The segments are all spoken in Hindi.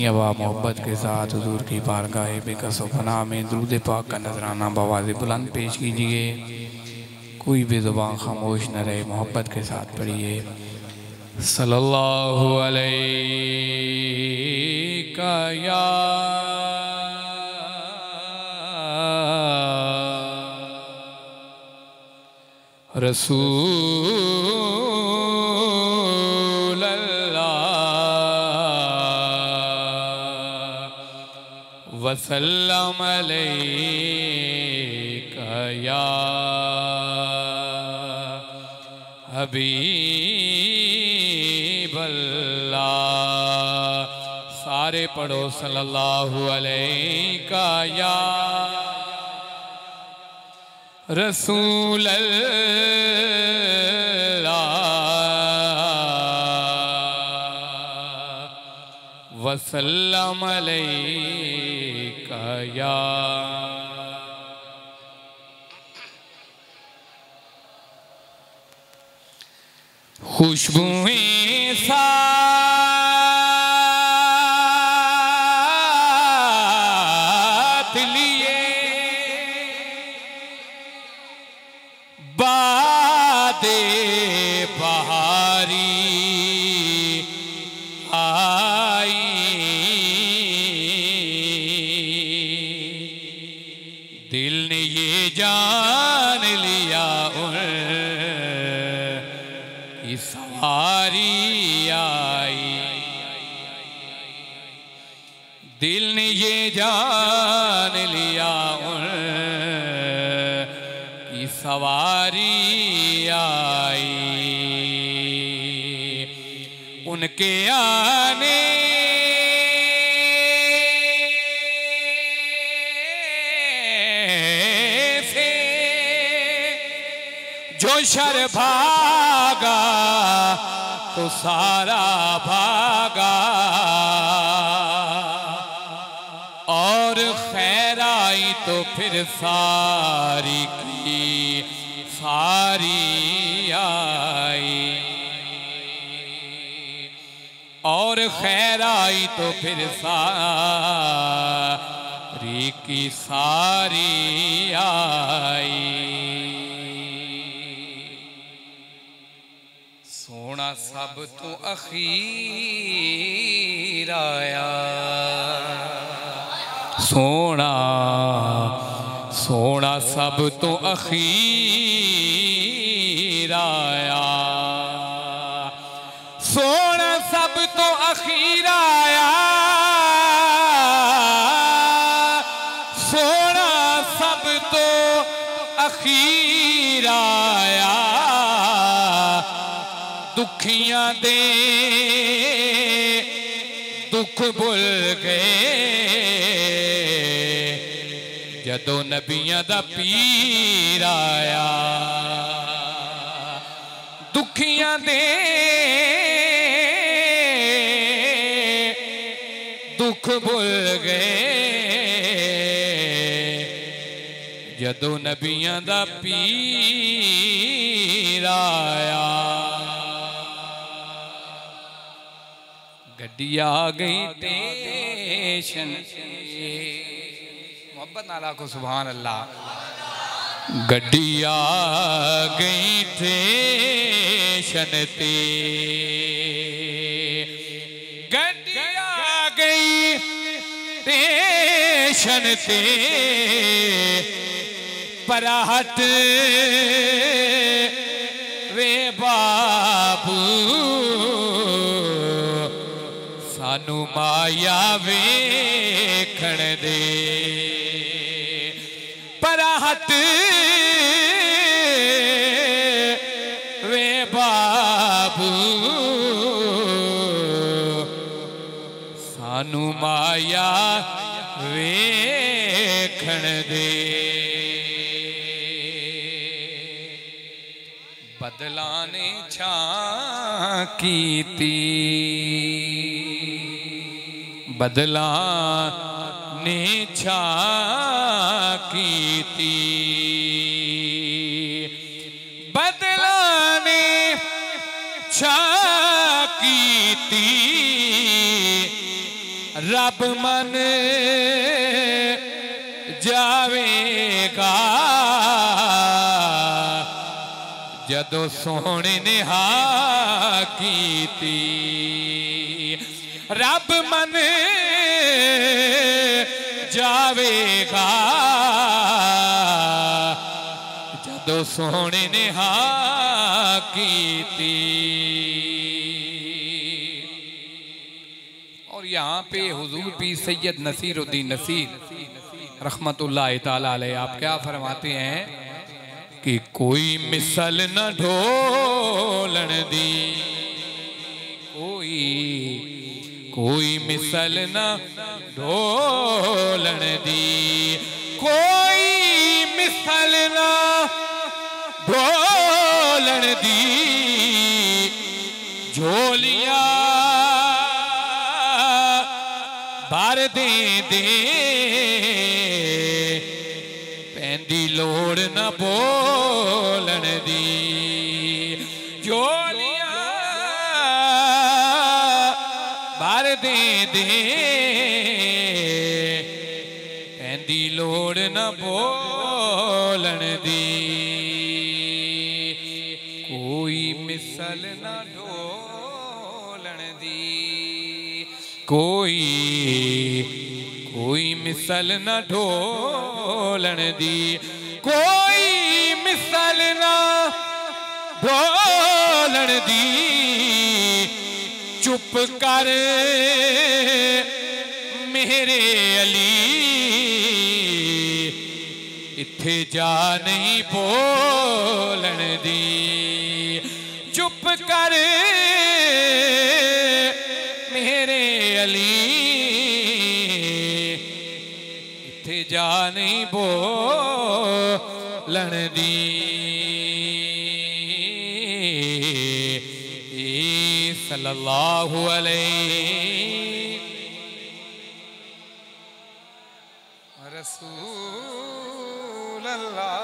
आवा मोहब्बत के साथ हुजूर की बारगाह बेकस पनाह में दुरूद पाक का नजराना बवाज़ बुलंद पेश कीजिए। कोई भी ज़ुबान खामोश न रहे, मोहब्बत के साथ पढ़िए सल्लल्लाहु अलैका या रसूल अल्लाह वसल्लम अलैका या हबीब अल्लाह। सारे पढ़ो सल्लल्लाहु अलैका या रसूल अल्लाह वसल्लम अलैका या। खुशबुएं साथ लिए बादे बहारी आई, दिल ने ये जान लिया सवारी आई, दिल ने ये जान लिया कि सवारी आई। उनके आने से जो शर भागा तो सारा भागा, और खैर आई तो फिर सारी की सारी आई, और खैर आई तो फिर सारी की सारी आई। सोना सब तो अखीर आया, सोना सोना सब तो अखीर आया, सोना सब तो अखीर आया, सोना सब तो अखीर आया। दुखियां दे दुख भुल गए जदों नबियां दा पीर आया। दुखियां दे दुख भुल गए जदों नबियां दा पीर आया। गड्डी आ गई टेशन, मोहब्बत नाला को सुभान अल्लाह। गड्डी आ गई टेशन ते, गड्डी आ गई टेशन ते, पराहट वे बाबू सानू माया वेखण दे। पराहट वे बाबू सानू माया वेखण दे। बदला ने छां कीती, बदला ने छां कीती, बदला ने छां कीती, रब मन जावेगा जदों सोहणे ने हाँ कीती रब मन जावेगा जदों सोहणे ने हाँ कीती। और यहाँ पे हुजूर पीर सैयद नसीरुद्दीन नसीर रहमतुल्लाह ताला अलैह आप क्या फरमाते हैं कि कोई मिसल न ढोलन दी कोई मिसल न ढोलन दी कोई मिसल न ढोलन दी झोलियां भर दे पैंदी लोड़ न बोलन दी झोलियां भर दे पैंदी लोड़ न बोलन दी कोई मिसल न ढोलन दी कोई मिसल न ढोलन दी कोई मिसल न ढोलन दी चुप कर मेरे अली इत्थे जा नहीं बोलन दी चुप कर मेरे अली इत्थे जा नहीं बोलन दी सल्लल्लाहु अलैहि रसूल अल्लाह।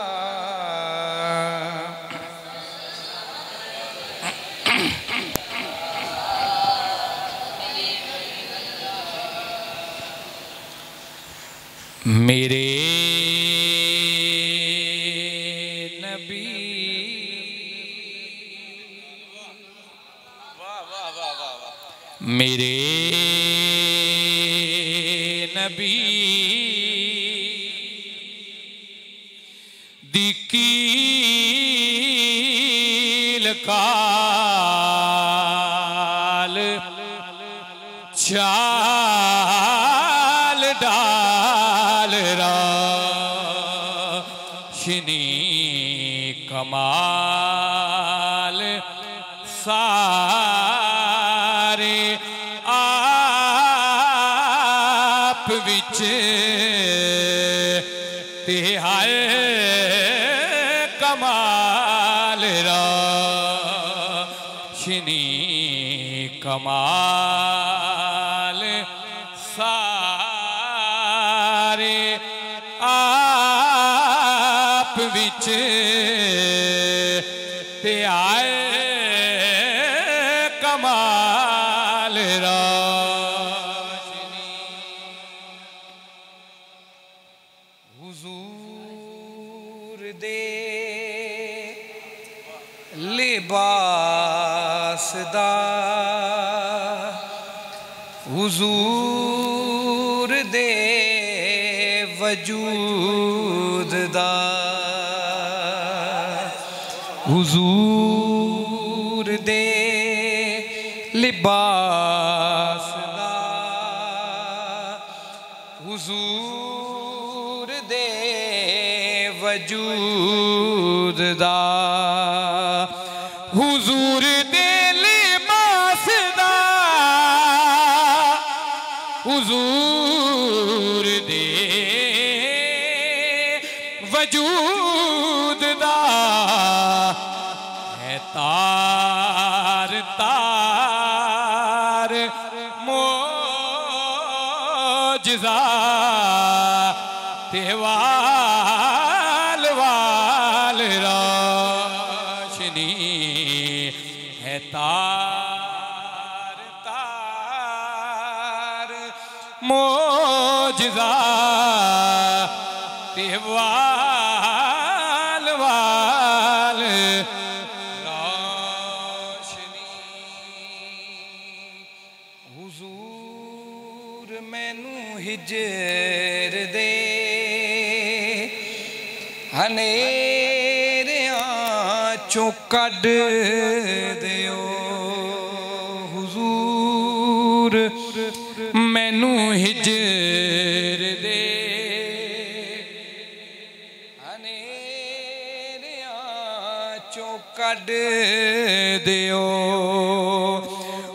मेरे नबी मेरे नबी दी कील काल चाल डाल रोशनी कमाल सारे आप विच ते हर कमाल रोशनी कमाल सारे आप विच ते आए कमाल रोशनी हुजूर दे लिबास दा हुजूर दे वजूद दा हुजूर दे लिबास दा हुजूर दे वजूद दा हुजूर दे लिबास दा हुजूर दे वजूद दा है तार तार मोजज़ा तेवाल वाल रोशनी है तार तार मोजज़ा ते वाल वाल रोशनी। हुजूर मैनू हिजर दे हनेरियां चों कढ दियो। हुजूर मैनू हिजर दे हनेरियां चों कढ दियो।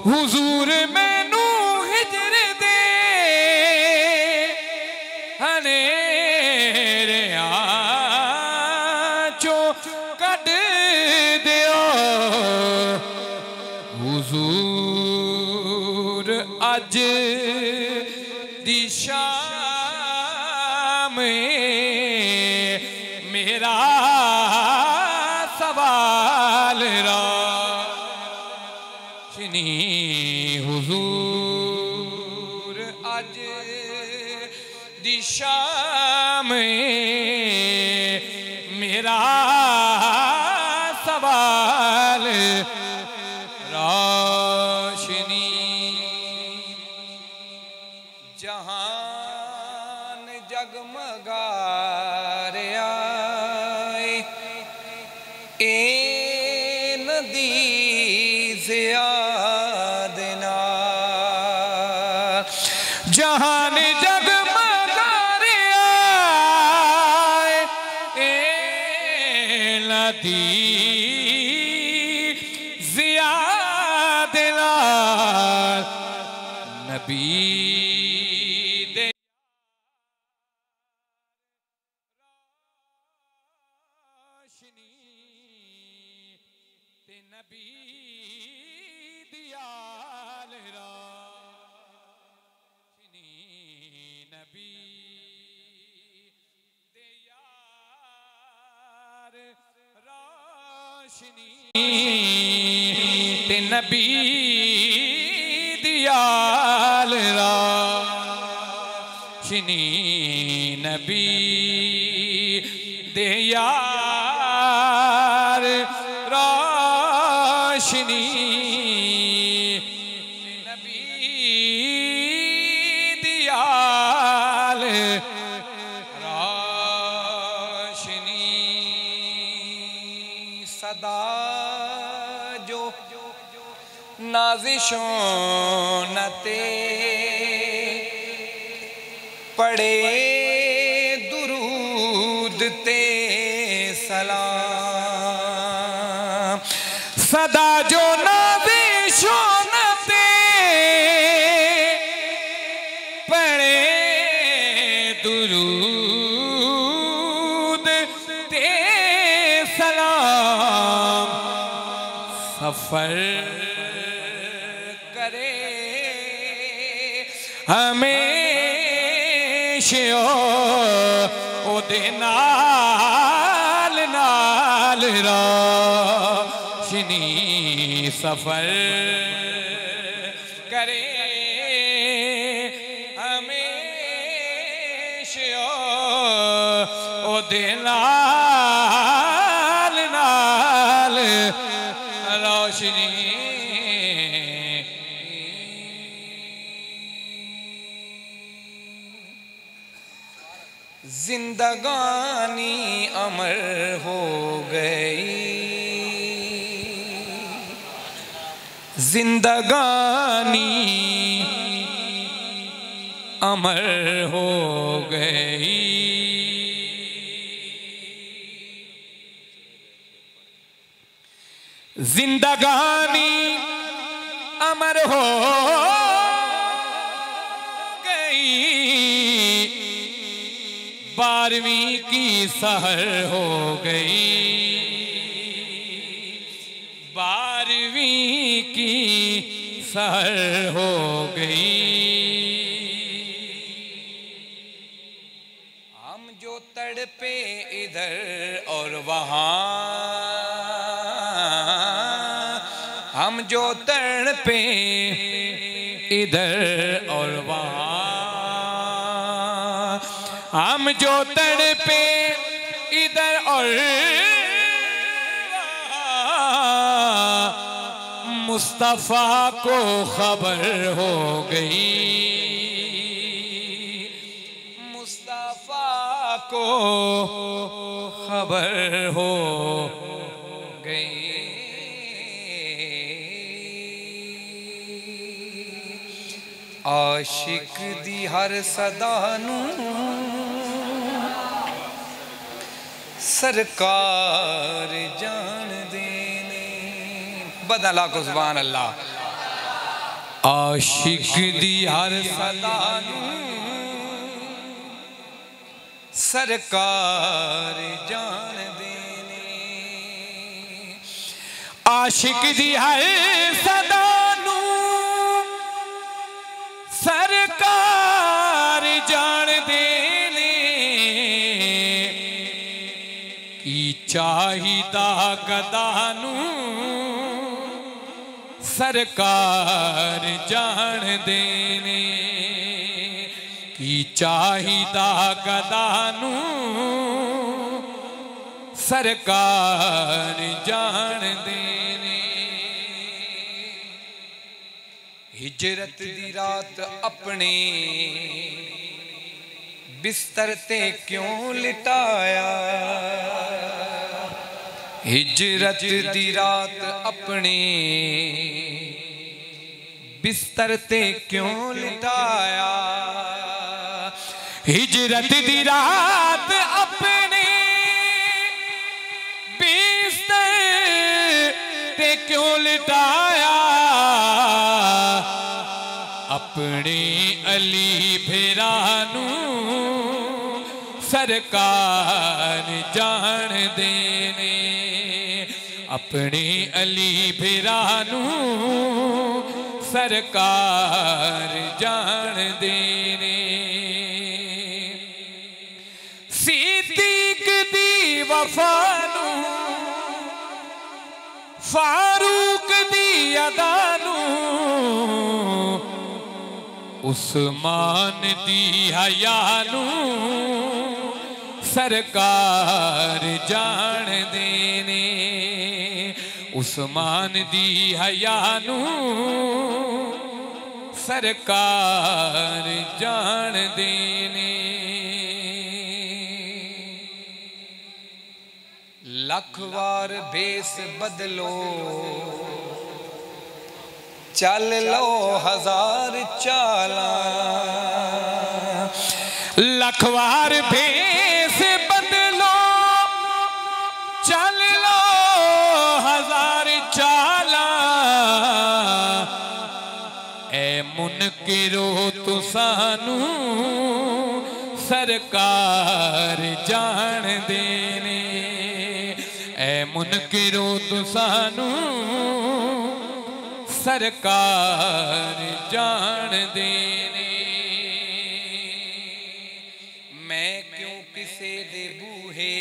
हुजूर मैनू हिजर दे हनेरियां चों कढ दियो। हुजूर अज दी शाम मेरा सवाल रोशनी। हुजूर अज दी शाम मेरा सवाल रोशनी। जहान जगमगा रहा ए नदी ज़ियाद नाल। जहान जगमगा रहा ए नदी ज़ियाद नाल। नबी नबी दियाल रोशनी। नबी दियार रोशनी ते नबी दियाल रोशनी। नबी दियार रोशनी नबी दियाल रोशनी। सदा जो नाज़िशों नते पढ़े दुरूद ते सलाम। सदा जो नाज़िशों नते पढ़े दुरूद ते सलाम। सफर करे हमेशा ओदे नाल नाल रोशनी। सफर करे हमेशा ओदे नाल नाल रोशनी। जिंदगानी अमर हो गई। जिंदगानी अमर हो गई। जिंदगानी अमर हो गई। 12वीं की सहर हो गई। 12वीं की सहर हो गई। हम जो तड़पे इधर और वहाँ, हम जो तड़पे इधर और वहाँ, हम जो तड़पे इधर और मुस्तफा को खबर हो गई, मुस्तफा को खबर हो गई। आशिक दी हर सदा नू सरकार जान देने। बदला को सुभान अल्लाह। आशिक दी हर सदा नू सरकार जान देने। आशिक दी हर सदा नू सरकार जान देने की चाहिदा गदानू सरकार जान देने की चाहिदा गदानू सरकार जान देने। हिजरत दी रात अपने बिस्तर ते क्यों लिटाया, हिजरत दी रात अपने बिस्तर ते क्यों लिटाया, हिजरत दी रात अपने बिस्तर ते क्यों लिटाया, अपने अली फिरानू सरकार जान देने, अपने अली फिरानू सरकार जान देने। सिद्दीक दी वफानू फारूक दी अदानू उस्मान दी हयानू सरकार जान देने, उस्मान दी हयानू सरकार जान देने। लख वार भेस बदलो चल लो हजार चाला, लख वार भेस बदलो चल लो हजार चाला, ए मुनकिरो तुसानू सरकार जान देने, ए मुनकिरो तुसानू सरकार जान देने। मैं क्यों किसे दे बूहे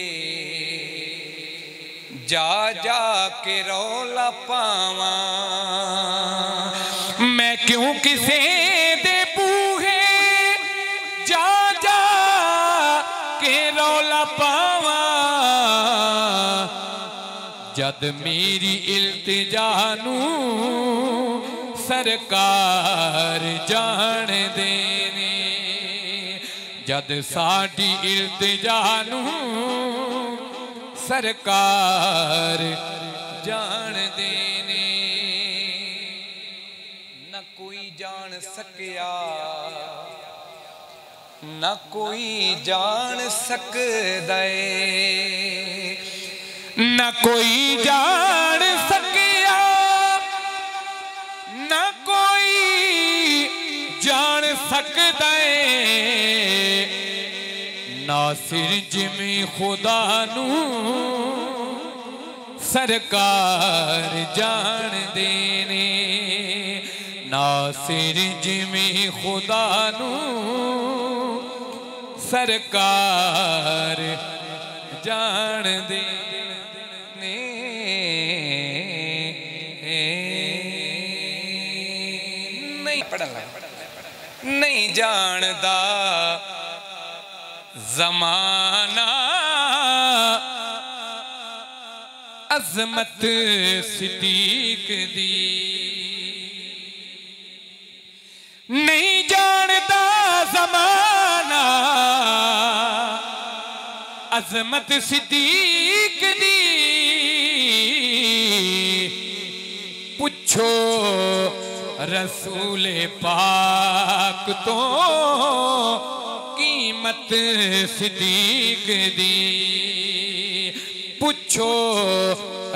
जा जा के रौला पावा, मैं क्यों किसे दे बूहे जा जा के रौला पावा, जद मेरी इल्तिजानू सरकार जान देने, जद साडी इल्तिजानू सरकार जान देने। न कोई जान सकिया न कोई जान सकदा है, न कोई जान सकिया न कोई जान सकदा है, नासिर जिमी खुदा नू सरकार जान देने, नासिर जिमी खुदा नू सरकार जान देने। नहीं पढ़ना नहीं जानदा जमाना अजमत सिद्दीक दी नहीं जानता जमाना अजमत सिद्दीक दी पूछो रसूल पाक तो कीमत सिद्दीक दी पूछो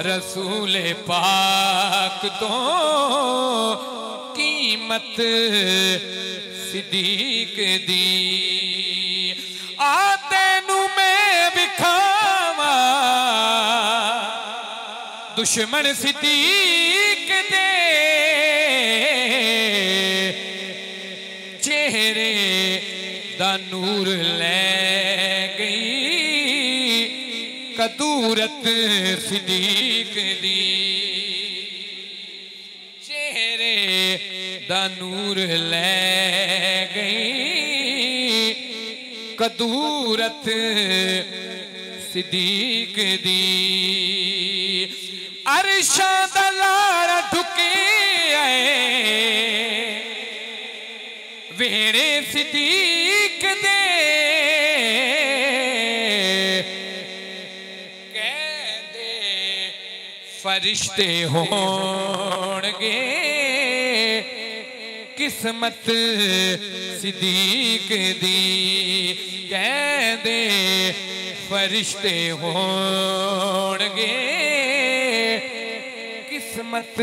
रसूल पाक तो कीमत सिद्दीक दी आ तेनू मैं विखावा दुश्मन सिद्दीक दे चेहरे दा नूर ले गई कदूरत सिद्दीक दी चेहरे दा नूर ले गई कदूरत सिद्दीक दी अरशा दा लारा ढुके आए वेड़े सिद्दीक दे कहदे फरिश्ते होणगे किस्मत सिद्दीक दी कहदे फरिश्ते होणगे किस्मत